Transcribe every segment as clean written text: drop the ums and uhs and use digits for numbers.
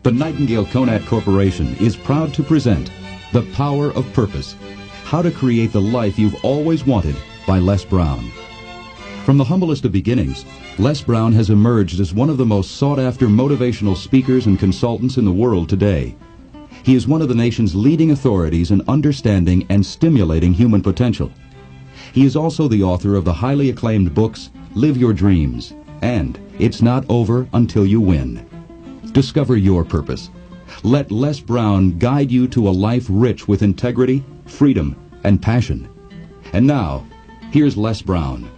The Nightingale Conant Corporation is proud to present The Power of Purpose, How to Create the Life You've Always Wanted by Les Brown. From the humblest of beginnings, Les Brown has emerged as one of the most sought-after motivational speakers and consultants in the world today. He is one of the nation's leading authorities in understanding and stimulating human potential. He is also the author of the highly acclaimed books Live Your Dreams and It's Not Over Until You Win. Discover your purpose. Let Les Brown guide you to a life rich with integrity, freedom, and passion. And now, here's Les Brown.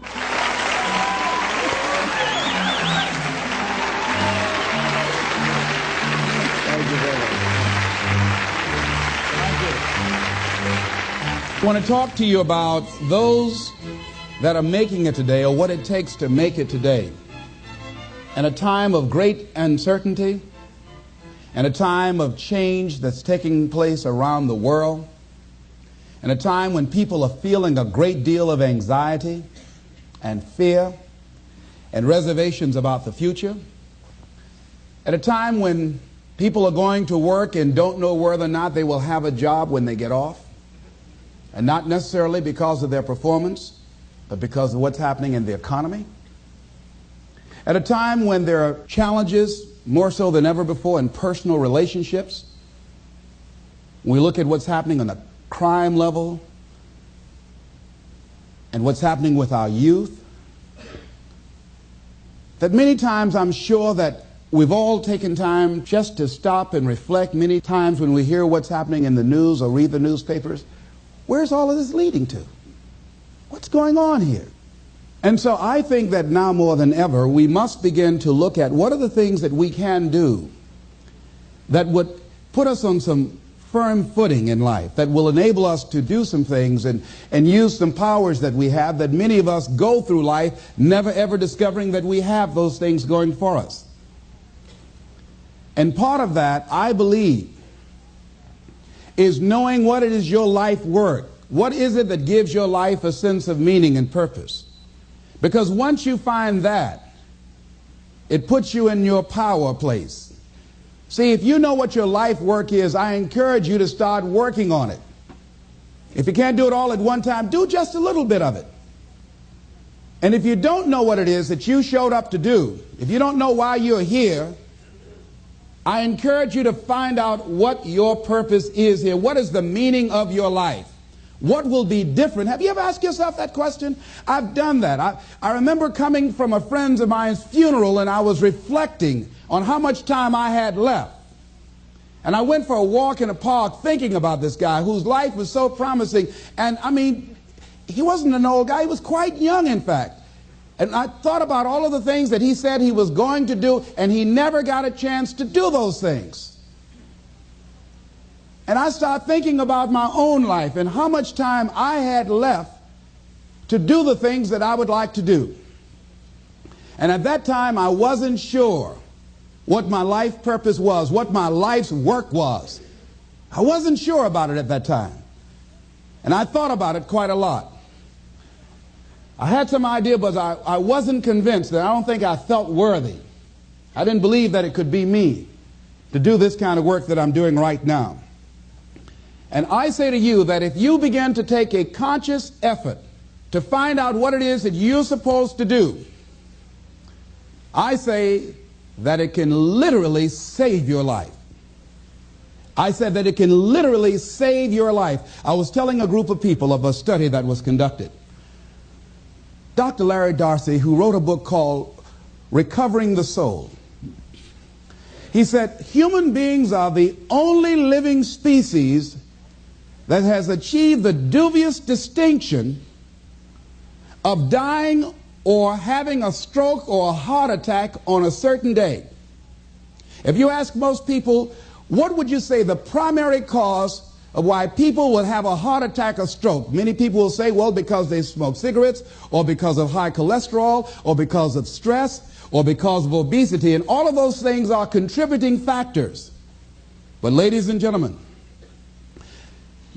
I want to talk to you about those that are making it today, or what it takes to make it today. In a time of great uncertainty, and a time of change that's taking place around the world, and a time when people are feeling a great deal of anxiety and fear and reservations about the future, at a time when people are going to work and don't know whether or not they will have a job when they get off, and not necessarily because of their performance, but because of what's happening in the economy. At a time when there are challenges, more so than ever before, in personal relationships. When we look at what's happening on the crime level and what's happening with our youth, that many times I'm sure that we've all taken time just to stop and reflect. Many times when we hear what's happening in the news or read the newspapers, where's all of this leading to? What's going on here? And so I think that now more than ever, we must begin to look at what are the things that we can do that would put us on some firm footing in life, that will enable us to do some things and use some powers that we have, that many of us go through life never ever discovering that we have those things going for us. And part of that, I believe, is knowing what it is your life worth. What is it that gives your life a sense of meaning and purpose? Because once you find that, it puts you in your power place. See, if you know what your life work is, I encourage you to start working on it. If you can't do it all at one time, do just a little bit of it. And if you don't know what it is that you showed up to do, if you don't know why you're here, I encourage you to find out what your purpose is here. What is the meaning of your life? What will be different? Have you ever asked yourself that question? I've done that. I remember coming from a friend of mine's funeral, and I was reflecting on how much time I had left. And I went for a walk in a park thinking about this guy whose life was so promising. And I mean, he wasn't an old guy. He was quite young, in fact. And I thought about all of the things that he said he was going to do, and he never got a chance to do those things. And I started thinking about my own life and how much time I had left to do the things that I would like to do. And at that time, I wasn't sure what my life purpose was, what my life's work was. I wasn't sure about it at that time. And I thought about it quite a lot. I had some idea, but I wasn't convinced, and I don't think I felt worthy. I didn't believe that it could be me to do this kind of work that I'm doing right now. And I say to you that if you begin to take a conscious effort to find out what it is that you're supposed to do, I say that it can literally save your life. I said that it can literally save your life. I was telling a group of people of a study that was conducted. Dr. Larry Darcy, who wrote a book called Recovering the Soul, he said, human beings are the only living species that has achieved the dubious distinction of dying or having a stroke or a heart attack on a certain day. If you ask most people, what would you say the primary cause of why people will have a heart attack or stroke? Many people will say, well, because they smoke cigarettes, or because of high cholesterol, or because of stress, or because of obesity. And all of those things are contributing factors. But ladies and gentlemen,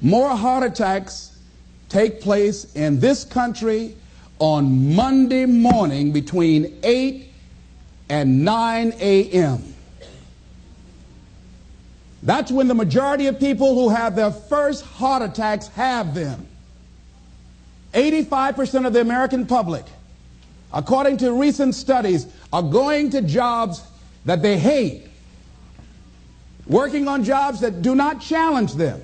more heart attacks take place in this country on Monday morning between 8 and 9 a.m. That's when the majority of people who have their first heart attacks have them. 85% of the American public, according to recent studies, are going to jobs that they hate, working on jobs that do not challenge them.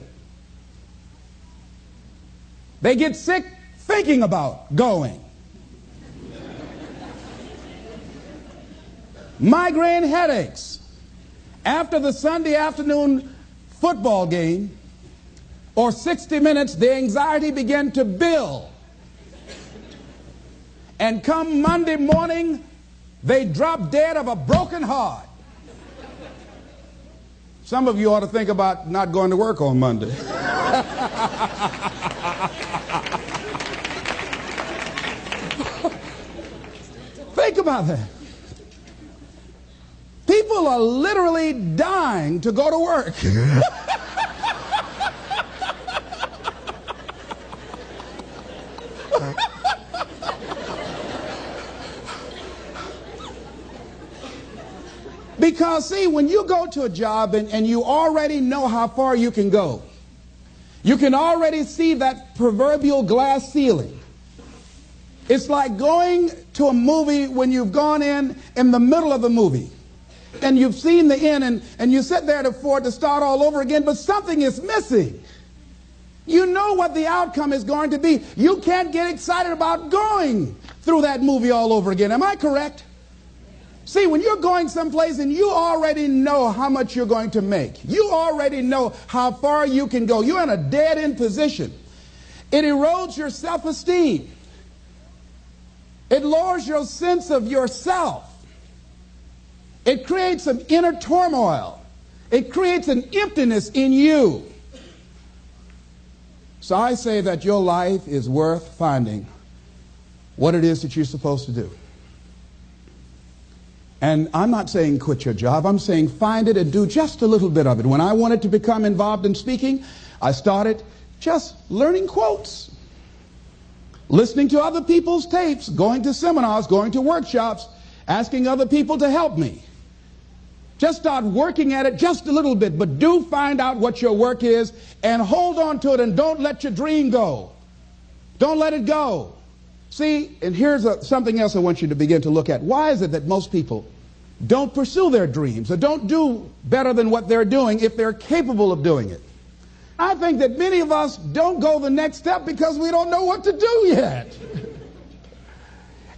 They get sick thinking about going. Migraine headaches. After the Sunday afternoon football game or 60 minutes, the anxiety began to build. And come Monday morning, they drop dead of a broken heart. Some of you ought to think about not going to work on Monday. Think about that. People are literally dying to go to work. Because, see, when you go to a job and you already know how far you can go, you can already see that proverbial glass ceiling. It's like going to a movie when you've gone in the middle of the movie and you've seen the end and you sit there to start all over again, but something is missing. You know what the outcome is going to be. You can't get excited about going through that movie all over again. Am I correct? See, when you're going someplace and you already know how much you're going to make, you already know how far you can go, you're in a dead-end position. It erodes your self-esteem. It lowers your sense of yourself. It creates some inner turmoil. It creates an emptiness in you. So I say that your life is worth finding what it is that you're supposed to do. And I'm not saying quit your job. I'm saying find it and do just a little bit of it. When I wanted to become involved in speaking, I started just learning quotes, listening to other people's tapes, going to seminars, going to workshops, asking other people to help me. Just start working at it just a little bit, but do find out what your work is and hold on to it and don't let your dream go. Don't let it go. See, and here's something else I want you to begin to look at. Why is it that most people don't pursue their dreams or don't do better than what they're doing if they're capable of doing it? I think that many of us don't go the next step because we don't know what to do yet.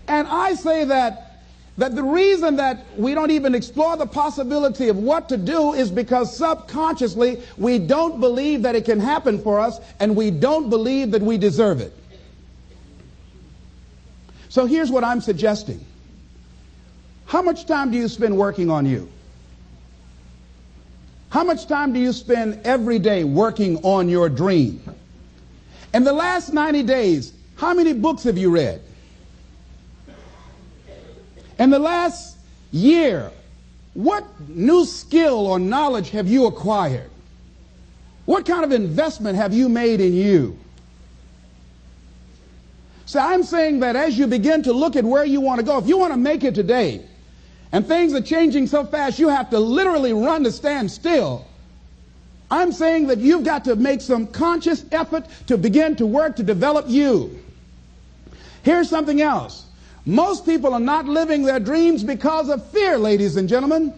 And I say that the reason that we don't even explore the possibility of what to do is because subconsciously we don't believe that it can happen for us and we don't believe that we deserve it. So here's what I'm suggesting. How much time do you spend working on you? How much time do you spend every day working on your dream? In the last 90 days, how many books have you read? In the last year, what new skill or knowledge have you acquired? What kind of investment have you made in you? So I'm saying that as you begin to look at where you want to go, if you want to make it today, and things are changing so fast you have to literally run to stand still, I'm saying that you've got to make some conscious effort to begin to work to develop you. Here's something else. Most people are not living their dreams because of fear, ladies and gentlemen.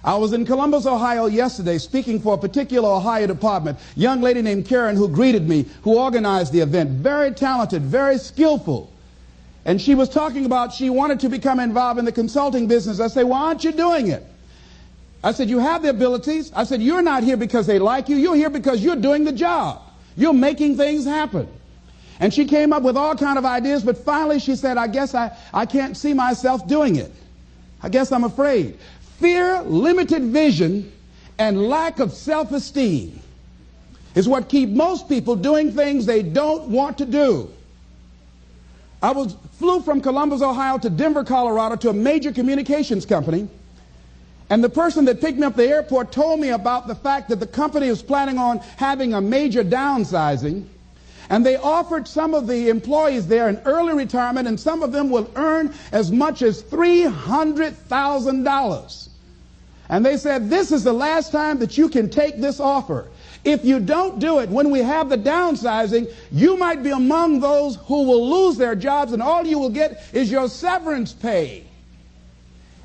I was in Columbus, Ohio yesterday speaking for a particular Ohio department. A young lady named Karen who greeted me, who organized the event. Very talented, very skillful. And she was talking about she wanted to become involved in the consulting business. I said, why aren't you doing it? I said, you have the abilities. I said, you're not here because they like you. You're here because you're doing the job. You're making things happen. And she came up with all kinds of ideas, but finally she said, I guess I can't see myself doing it. I guess I'm afraid. Fear, limited vision, and lack of self-esteem is what keep most people doing things they don't want to do. I flew from Columbus, Ohio to Denver, Colorado to a major communications company, and the person that picked me up at the airport told me about the fact that the company was planning on having a major downsizing, and they offered some of the employees there an early retirement, and some of them will earn as much as $300,000. And they said, this is the last time that you can take this offer. If you don't do it, when we have the downsizing, you might be among those who will lose their jobs, and all you will get is your severance pay.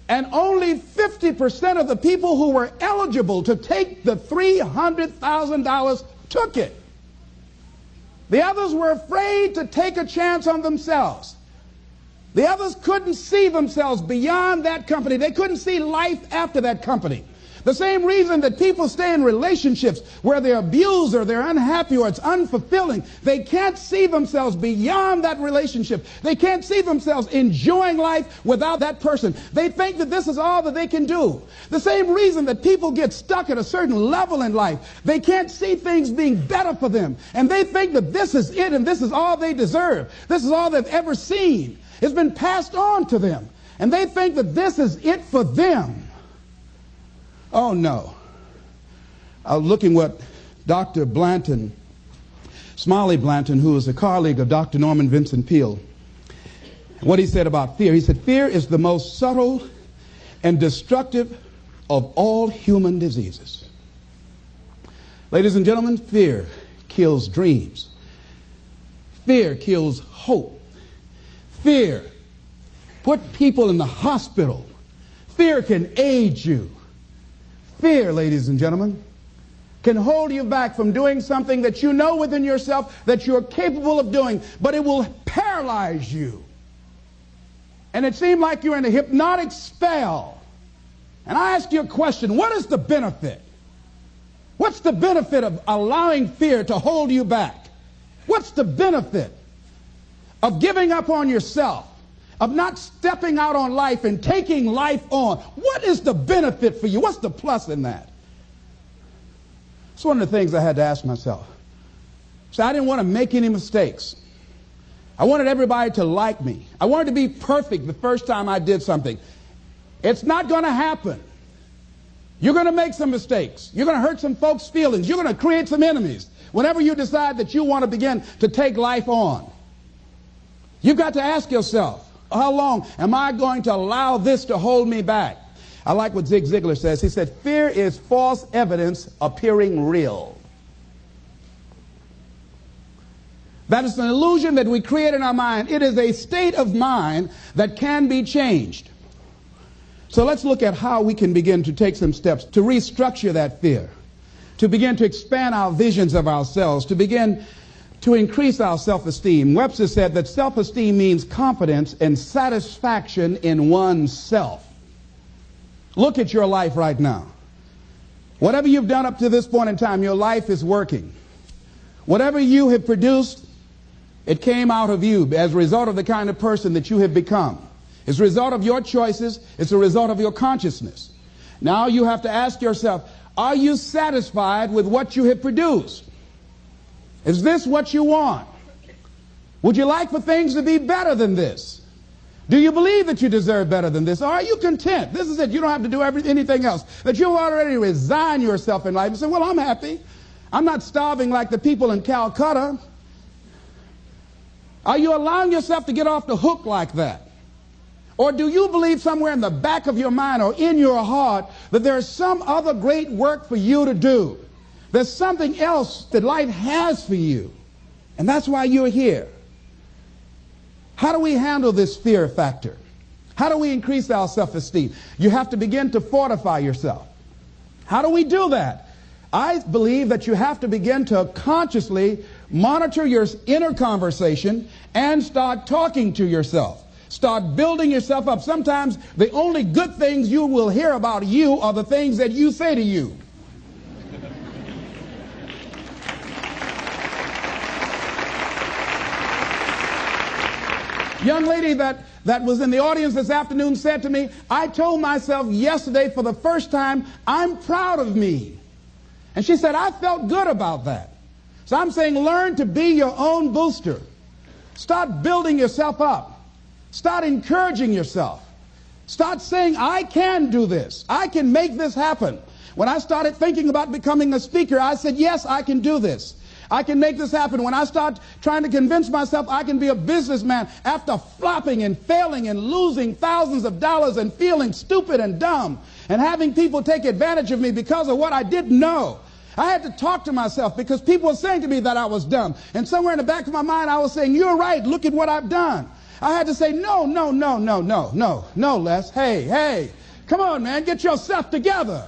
And only 50% of the people who were eligible to take the $300,000 took it. The others were afraid to take a chance on themselves. The others couldn't see themselves beyond that company. They couldn't see life after that company. The same reason that people stay in relationships where they're abused or they're unhappy or it's unfulfilling. They can't see themselves beyond that relationship. They can't see themselves enjoying life without that person. They think that this is all that they can do. The same reason that people get stuck at a certain level in life. They can't see things being better for them. And they think that this is it and this is all they deserve. This is all they've ever seen. It's been passed on to them. And they think that this is it for them. Oh, no. I was looking what Dr. Blanton, Smiley Blanton, who is a colleague of Dr. Norman Vincent Peale, what he said about fear. He said, fear is the most subtle and destructive of all human diseases. Ladies and gentlemen, fear kills dreams. Fear kills hope. Fear put people in the hospital. Fear can age you. Fear, ladies and gentlemen, can hold you back from doing something that you know within yourself that you're capable of doing, but it will paralyze you. And it seemed like you're in a hypnotic spell. And I ask you a question, what is the benefit? What's the benefit of allowing fear to hold you back? What's the benefit of giving up on yourself? Of not stepping out on life and taking life on? What is the benefit for you? What's the plus in that? It's one of the things I had to ask myself. So I didn't want to make any mistakes. I wanted everybody to like me. I wanted to be perfect the first time I did something. It's not going to happen. You're going to make some mistakes. You're going to hurt some folks' feelings. You're going to create some enemies whenever you decide that you want to begin to take life on. You've got to ask yourself, how long am I going to allow this to hold me back? I like what Zig Ziglar says. He said, fear is false evidence appearing real. That is an illusion that we create in our mind. It is a state of mind that can be changed. So let's look at how we can begin to take some steps to restructure that fear, to begin to expand our visions of ourselves, to begin to increase our self-esteem. Webster said that self-esteem means confidence and satisfaction in oneself. Look at your life right now. Whatever you've done up to this point in time, your life is working. Whatever you have produced, it came out of you as a result of the kind of person that you have become. It's a result of your choices. It's a result of your consciousness. Now you have to ask yourself, are you satisfied with what you have produced? Is this what you want? Would you like for things to be better than this? Do you believe that you deserve better than this? Or are you content? This is it. You don't have to do anything else. That you'll already resign yourself in life and say, well, I'm happy. I'm not starving like the people in Calcutta. Are you allowing yourself to get off the hook like that? Or do you believe somewhere in the back of your mind or in your heart that there's some other great work for you to do? There's something else that life has for you. And that's why you're here. How do we handle this fear factor? How do we increase our self-esteem? You have to begin to fortify yourself. How do we do that? I believe that you have to begin to consciously monitor your inner conversation and start talking to yourself. Start building yourself up. Sometimes the only good things you will hear about you are the things that you say to you. Young lady that was in the audience this afternoon said to me, I told myself yesterday for the first time, I'm proud of me. And she said, I felt good about that. So I'm saying learn to be your own booster. Start building yourself up. Start encouraging yourself. Start saying, I can do this. I can make this happen. When I started thinking about becoming a speaker, I said, yes, I can do this. I can make this happen. When I start trying to convince myself I can be a businessman after flopping and failing and losing thousands of dollars and feeling stupid and dumb and having people take advantage of me because of what I didn't know. I had to talk to myself because people were saying to me that I was dumb. And somewhere in the back of my mind, I was saying, you're right. Look at what I've done. I had to say, no, Les. Hey, come on, man. Get yourself together.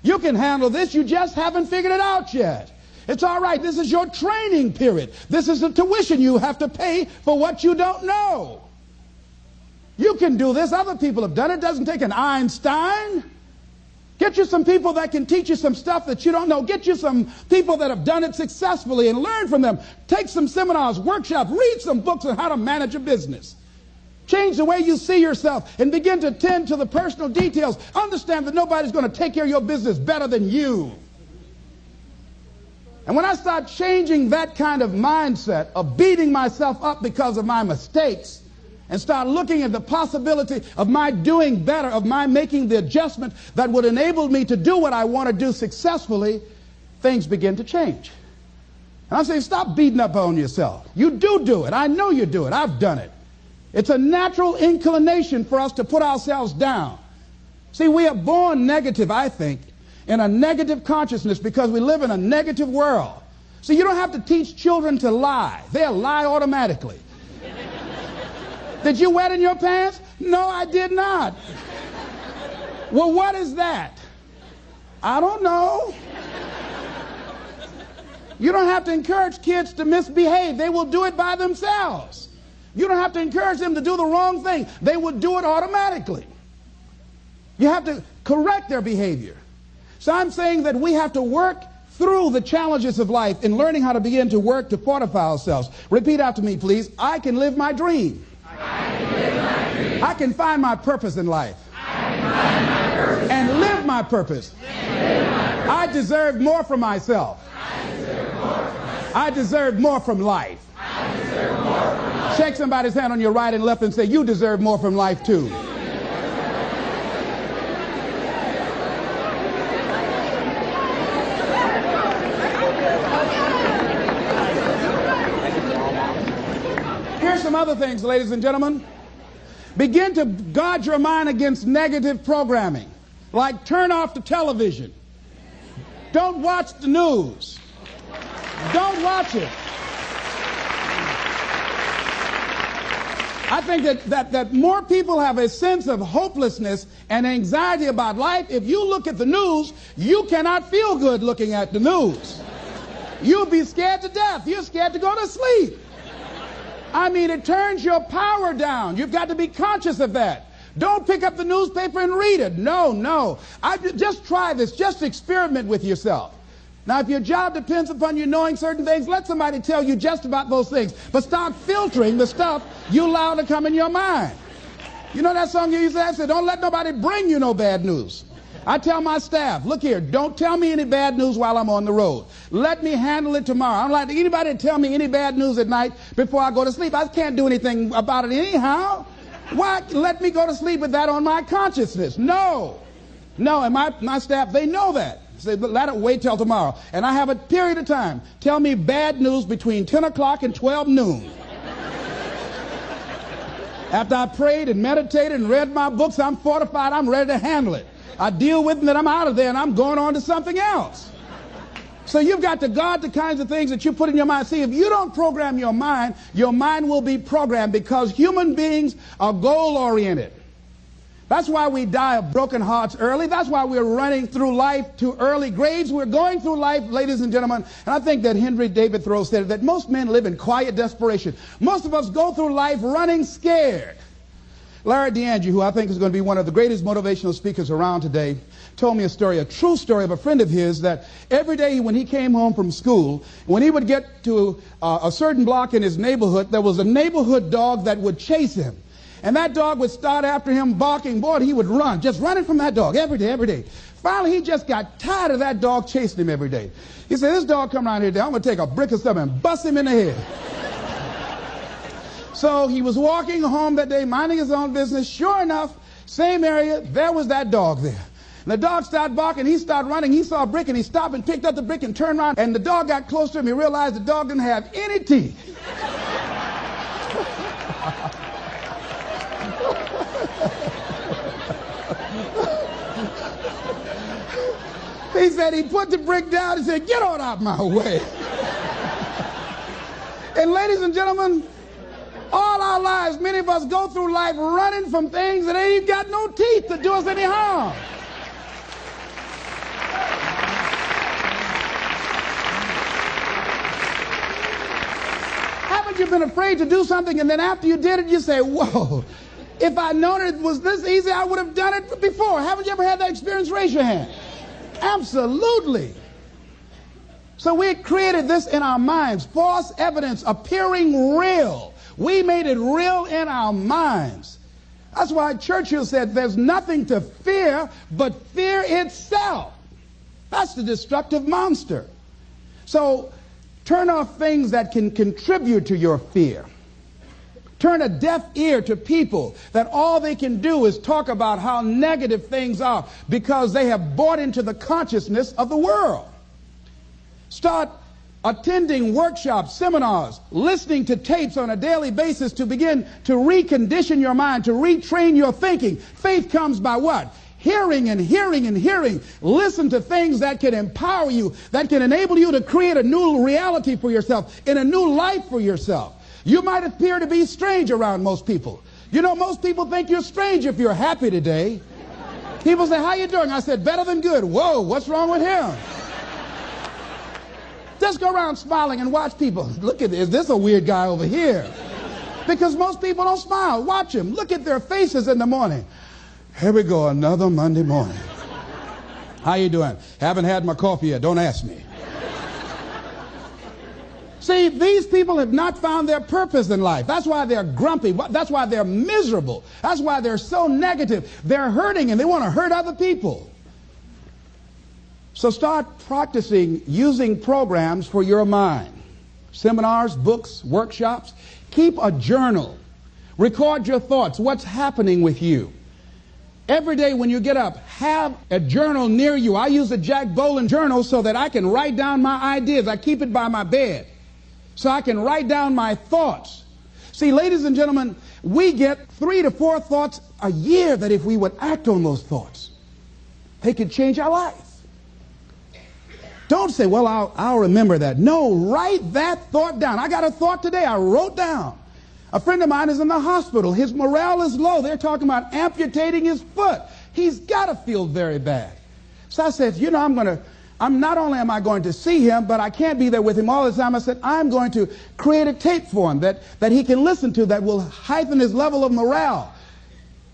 You can handle this. You just haven't figured it out yet. It's all right. This is your training period. This is the tuition you have to pay for what you don't know. You can do this. Other people have done it. It doesn't take an Einstein. Get you some people that can teach you some stuff that you don't know. Get you some people that have done it successfully and learn from them. Take some seminars, workshops, read some books on how to manage a business. Change the way you see yourself and begin to tend to the personal details. Understand that nobody's going to take care of your business better than you. And when I start changing that kind of mindset of beating myself up because of my mistakes and start looking at the possibility of my doing better, of my making the adjustment that would enable me to do what I want to do successfully, things begin to change. And I'm saying, stop beating up on yourself. You do it. I know you do it. I've done it. It's a natural inclination for us to put ourselves down. See, we are born negative, I think, in a negative consciousness because we live in a negative world. See, you don't have to teach children to lie. They'll lie automatically. Did you wet in your pants? No, I did not. Well, what is that? I don't know. You don't have to encourage kids to misbehave. They will do it by themselves. You don't have to encourage them to do the wrong thing. They will do it automatically. You have to correct their behavior. So I'm saying that we have to work through the challenges of life in learning how to begin to work to fortify ourselves. Repeat after me, please. I can live my dream. I can find my purpose in life. And live my purpose. I deserve more from myself. I deserve more from life. Shake somebody's hand on your right and left and say, you deserve more from life too. Here's some other things, ladies and gentlemen. Begin to guard your mind against negative programming, like turn off the television. Don't watch the news. Don't watch it. I think that more people have a sense of hopelessness and anxiety about life. If you look at the news, you cannot feel good looking at the news. You'll be scared to death. You're scared to go to sleep. I mean, it turns your power down. You've got to be conscious of that. Don't pick up the newspaper and read it. No. Just try this. Just experiment with yourself. Now, if your job depends upon you knowing certain things, let somebody tell you just about those things. But start filtering the stuff you allow to come in your mind. You know that song you used to have? Say, don't let nobody bring you no bad news. I tell my staff, look here, don't tell me any bad news while I'm on the road. Let me handle it tomorrow. I don't like anybody to tell me any bad news at night before I go to sleep. I can't do anything about it anyhow. Why let me go to sleep with that on my consciousness? No, and my staff, they know that. Say, let it wait till tomorrow. And I have a period of time. Tell me bad news between 10 o'clock and 12 noon. After I prayed and meditated and read my books, I'm fortified, I'm ready to handle it. I deal with it, and then I'm out of there, and I'm going on to something else. So you've got to guard the kinds of things that you put in your mind. See, if you don't program your mind will be programmed, because human beings are goal-oriented. That's why we die of broken hearts early. That's why we're running through life to early graves. We're going through life, ladies and gentlemen, and I think that Henry David Thoreau said that most men live in quiet desperation. Most of us go through life running scared. Larry DeAndre, who I think is going to be one of the greatest motivational speakers around today, told me a story, a true story of a friend of his, that every day when he came home from school, when he would get to a certain block in his neighborhood, there was a neighborhood dog that would chase him. And that dog would start after him barking. Boy, he would run, just running from that dog every day. Finally, he just got tired of that dog chasing him every day. He said, this dog come around here today, I'm going to take a brick or something and bust him in the head. So he was walking home that day, minding his own business. Sure enough, same area, there was that dog there. And the dog started barking. He started running. He saw a brick, and he stopped and picked up the brick and turned around. And the dog got close to him. He realized the dog didn't have any teeth. He said he put the brick down and said, "Get on out my way." And ladies and gentlemen, all our lives, many of us go through life running from things that ain't got no teeth to do us any harm. Haven't you been afraid to do something, and then after you did it, you say, "Whoa, if I'd known it was this easy, I would have done it before"? Haven't you ever had that experience? Raise your hand. Absolutely. So we created this in our minds, false evidence appearing real. We made it real in our minds. That's why Churchill said there's nothing to fear but fear itself. That's the destructive monster. So turn off things that can contribute to your fear. Turn a deaf ear to people that all they can do is talk about how negative things are because they have bought into the consciousness of the world. Start attending workshops, seminars, listening to tapes on a daily basis to begin to recondition your mind, to retrain your thinking. Faith comes by what? Hearing and hearing and hearing. Listen to things that can empower you, that can enable you to create a new reality for yourself, and a new life for yourself. You might appear to be strange around most people. You know, most people think you're strange if you're happy today. People say, "How you doing?" I said, "Better than good." Whoa, what's wrong with him? Just go around smiling and watch people. Look at this. Is this a weird guy over here? Because most people don't smile. Watch them. Look at their faces in the morning. Here we go, another Monday morning. How you doing? Haven't had my coffee yet. Don't ask me. See, these people have not found their purpose in life. That's why they're grumpy. That's why they're miserable. That's why they're so negative. They're hurting and they want to hurt other people. So start practicing using programs for your mind. Seminars, books, workshops. Keep a journal. Record your thoughts. What's happening with you? Every day when you get up, have a journal near you. I use a Jack Boland journal so that I can write down my ideas. I keep it by my bed so I can write down my thoughts. See, ladies and gentlemen, we get 3 to 4 thoughts a year that if we would act on those thoughts, they could change our life. Don't say, "Well, I'll remember that." No, write that thought down. I got a thought today I wrote down. A friend of mine is in the hospital. His morale is low. They're talking about amputating his foot. He's got to feel very bad. So I said, you know, not only am I going to see him, but I can't be there with him all the time. I said, I'm going to create a tape for him that he can listen to that will heighten his level of morale.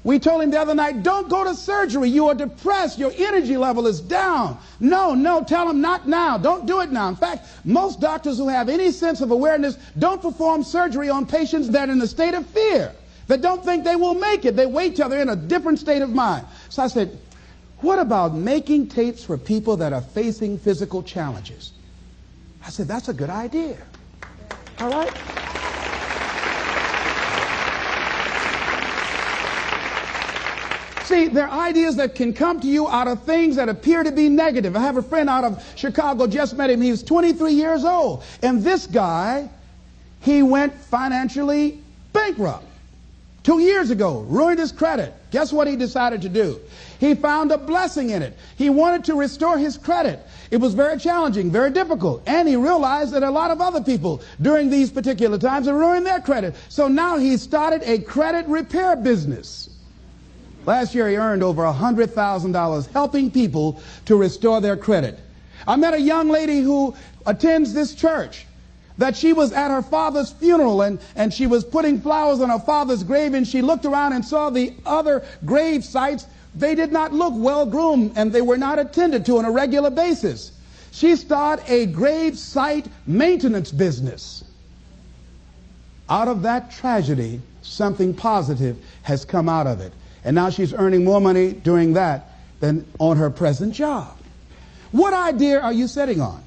We told him the other night, "Don't go to surgery. You are depressed. Your energy level is down." No, tell him not now. Don't do it now. In fact, most doctors who have any sense of awareness don't perform surgery on patients that are in a state of fear, that don't think they will make it. They wait till they're in a different state of mind. So I said, what about making tapes for people that are facing physical challenges? I said, that's a good idea. All right? See, there are ideas that can come to you out of things that appear to be negative. I have a friend out of Chicago, just met him. He was 23 years old. And this guy, he went financially bankrupt 2 years ago, ruined his credit. Guess what he decided to do? He found a blessing in it. He wanted to restore his credit. It was very challenging, very difficult. And he realized that a lot of other people during these particular times have ruined their credit. So now he started a credit repair business. Last year he earned over $100,000 helping people to restore their credit. I met a young lady who attends this church, that she was at her father's funeral and she was putting flowers on her father's grave, and she looked around and saw the other grave sites. They did not look well groomed and they were not attended to on a regular basis. She started a grave site maintenance business. Out of that tragedy, something positive has come out of it. And now she's earning more money doing that than on her present job. What idea are you sitting on?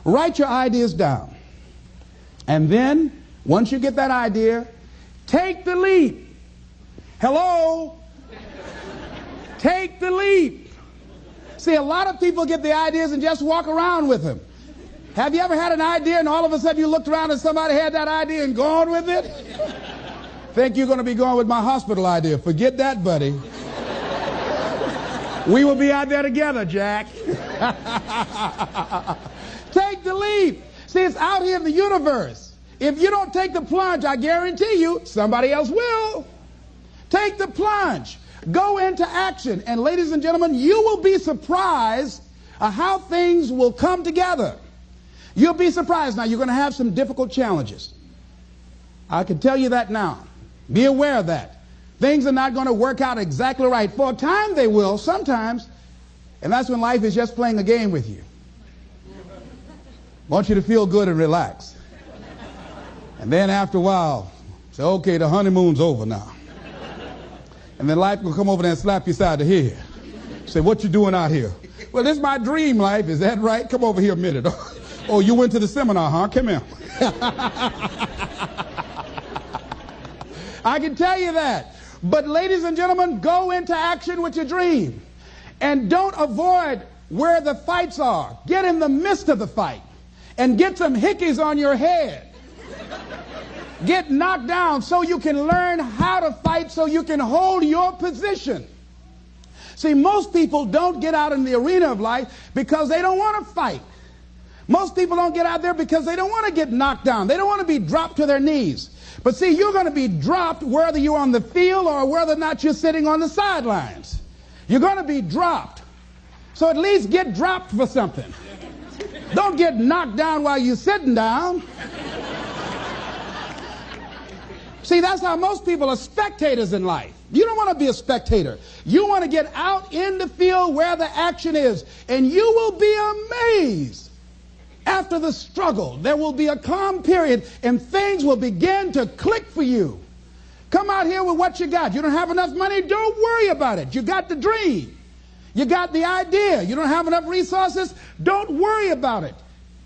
Write your ideas down. And then, once you get that idea, take the leap. Hello? Take the leap. See, a lot of people get the ideas and just walk around with them. Have you ever had an idea and all of a sudden you looked around and somebody had that idea and gone with it? Think you're going to be going with my hospital idea. Forget that, buddy. We will be out there together, Jack. Take the leap. See, it's out here in the universe. If you don't take the plunge, I guarantee you, somebody else will. Take the plunge. Go into action. And ladies and gentlemen, you will be surprised at how things will come together. You'll be surprised. Now, you're going to have some difficult challenges. I can tell you that now. Be aware of that. Things are not going to work out exactly right. For a time they will, sometimes. And that's when life is just playing a game with you. I want you to feel good and relax. And then after a while, say, okay, the honeymoon's over now. And then life will come over there and slap you side the head. Say, what you doing out here? Well, this is my dream life. Is that right? Come over here a minute. Oh, you went to the seminar, huh? Come here. I can tell you that. But ladies and gentlemen, go into action with your dream. And don't avoid where the fights are. Get in the midst of the fight. And get some hickeys on your head. Get knocked down so you can learn how to fight, so you can hold your position. See, most people don't get out in the arena of life because they don't want to fight. Most people don't get out there because they don't want to get knocked down. They don't want to be dropped to their knees. But see, you're going to be dropped whether you're on the field or whether or not you're sitting on the sidelines. You're going to be dropped. So at least get dropped for something. Don't get knocked down while you're sitting down. See, that's how most people are spectators in life. You don't want to be a spectator. You want to get out in the field where the action is. And you will be amazed. After the struggle, there will be a calm period and things will begin to click for you. Come out here with what you got. You don't have enough money? Don't worry about it. You got the dream. You got the idea. You don't have enough resources? Don't worry about it.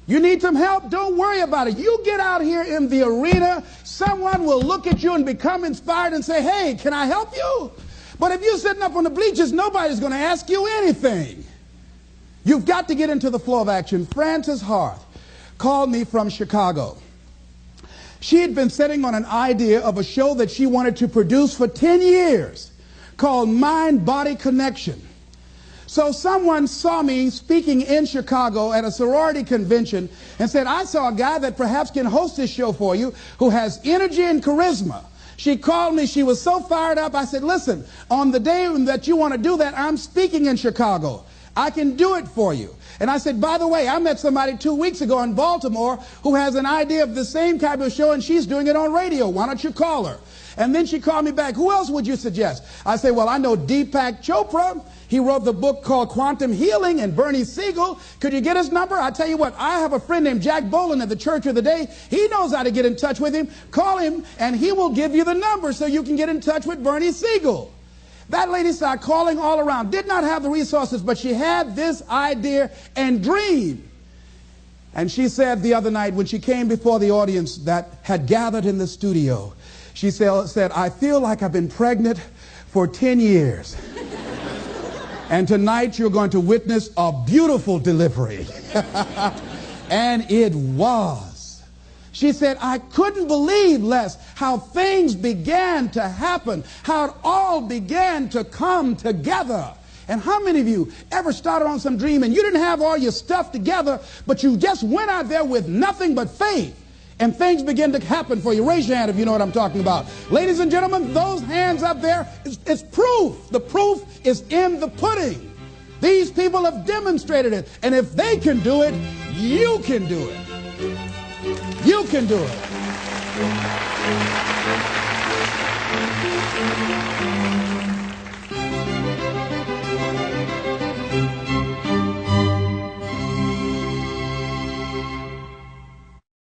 You need some help? Don't worry about it. You get out here in the arena, someone will look at you and become inspired and say, hey, can I help you? But if you're sitting up on the bleachers, nobody's going to ask you anything. You've got to get into the flow of action. Frances Harth called me from Chicago. She had been sitting on an idea of a show that she wanted to produce for 10 years called Mind-Body Connection. So someone saw me speaking in Chicago at a sorority convention and said, I saw a guy that perhaps can host this show for you who has energy and charisma. She called me. She was so fired up. I said, listen, on the day that you want to do that, I'm speaking in Chicago. I can do it for you. And I said, by the way, I met somebody 2 weeks ago in Baltimore who has an idea of the same type of show, and she's doing it on radio. Why don't you call her? And then she called me back. Who else would you suggest? I said, well, I know Deepak Chopra. He wrote the book called Quantum Healing, and Bernie Siegel. Could you get his number? I tell you what, I have a friend named Jack Boland at the Church of the Day. He knows how to get in touch with him. Call him, and he will give you the number so you can get in touch with Bernie Siegel. That lady started calling all around. Did not have the resources, but she had this idea and dream. And she said the other night when she came before the audience that had gathered in the studio, she said, I feel like I've been pregnant for 10 years. And tonight you're going to witness a beautiful delivery. And it was. She said, I couldn't believe, Les, how things began to happen, how it all began to come together. And how many of you ever started on some dream and you didn't have all your stuff together, but you just went out there with nothing but faith, and things begin to happen for you? Raise your hand if you know what I'm talking about. Ladies and gentlemen, those hands up there, it's proof. The proof is in the pudding. These people have demonstrated it. And if they can do it, you can do it. You can do it.